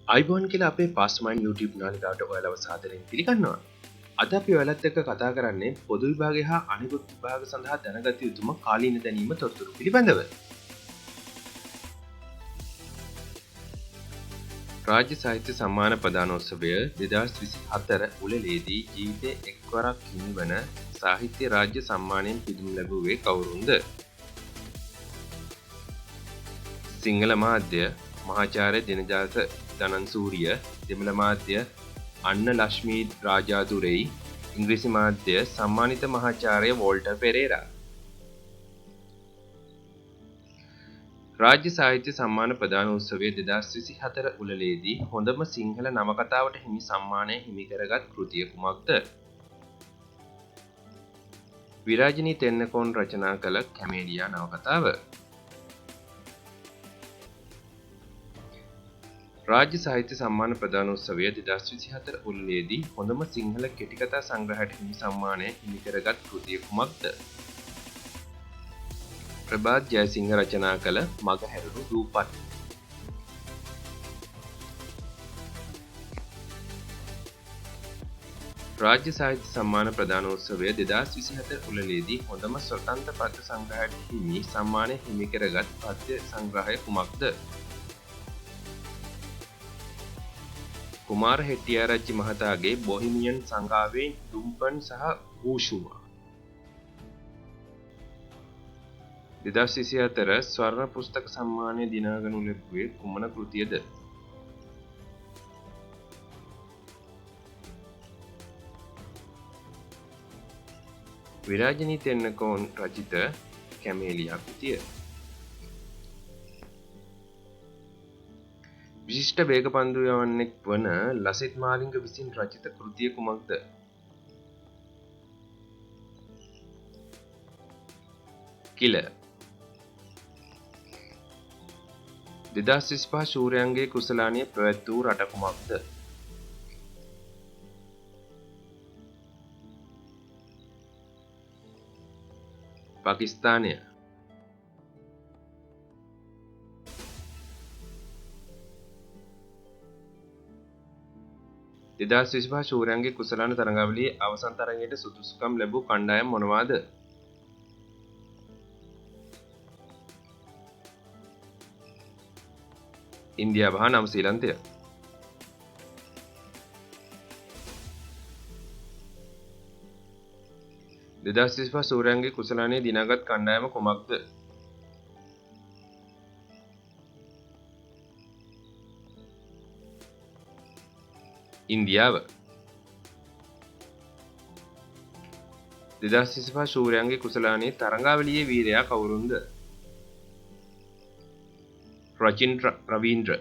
අයිබෝන් කියලා අපේ පාස්මයින් YouTube නාලිකාවට ඔයාලව සාදරයෙන් පිළිගන්නවා. අද අපි ඔයාලත් එක්ක කතා කරන්නේ පොදු විභාගය හා අනිකුත් විභාග සඳහා දැනගත යුතුම කාලීන දැනීම තොරතුරු පිළිබඳව. රාජ්‍ය සාහිත්‍ය සම්මාන ප්‍රදානෝත්සවය 2024 උළෙලේදී ජීවිතයේ එක්වරක් හිමිවන සාහිත්‍ය රාජ්‍ය සම්මානයෙන් පිදුම් ලැබුවේ කවුරුන්ද? සිංහල මාධ්‍ය මහාචාර්ය දිනජාත ධනන්සූරිය, දෙමළ මාධ්‍ය අන්න ලක්ෂ්මී රාජාදුරෙයි, ඉංග්‍රීසි මාධ්‍ය සම්මානිත මහාචාර්ය වෝල්ටර් පෙරේරා. රාජ්‍ය සාහිත්‍ය සම්මාන ප්‍රදානෝත්සවය 2024 උළෙලේදී හොඳම සිංහල නවකතාවට හිමි සම්මානය හිමි කරගත් කෘතිය කුමක්ද? විරාජිනී තෙන්නකෝන් රචනා කළ කැමේලියා නවකතාව. රාජ්‍ය සාහිත්‍ය සම්මාන ප්‍රදානෝත්සවය 2024 උළෙලේදී හොඳම සිංහල කෙටිකතා සංග්‍රහයට හිමි සම්මානය හිමි කරගත් කෘතිය කුමක්ද? ප්‍රභාත් ජයසිංහ රචනා කළ මගහැරුණු දූපත්. රාජ්‍ය සාහිත්‍ය සම්මාන ප්‍රදානෝත්සවය 2024 උළෙලේදී හොඳම ස්වතන්ත්‍ර පද්‍ය සංග්‍රහයට හිමි සම්මානය හිමි කරගත් පද්‍ය සංග්‍රහය කුමක්ද? කුමාර හෙට්ටිආරච්චි මහතාගේ බොහිමියන් සංගාවේ දුම්පන් සහ ඌෂුවා. 2024 ස්වර්ණ පුස්තක සම්මානය දිනාගනු ලැබුවේ කුමන කෘතියද? විරාජිනී තෙන්නකෝන් රචිත කැමේලියා කෘතිය. විශිෂ්ට වේගපන්දු යවන්නෙක් වන ලසිත් මාලිංග විසින් රචිත කෘතිය කුමක්ද? කිල. 2025 සූර්යයන්ගේ කුසලානිය පැවැත් වූ රට කුමක්ද? පාකිස්තානය. 2025 සූර්යයන්ගේ කුසලාන තරඟාවලියේ අවසන් තරඟයට සුදුසුකම් ලැබූ කණ්ඩායම් මොනවාද? ඉන්දියාව හා නවසීලන්තය. 2025 සූර්යයන්ගේ කුසලානය දිනාගත් කණ්ඩායම කුමක්ද? ඉන්දියාව. 2025 සූර්යයන්ගේ කුසලානයේ තරඟාවලියේ වීරයා කවුරුන්ද? රචින් රවීන්ද්‍ර.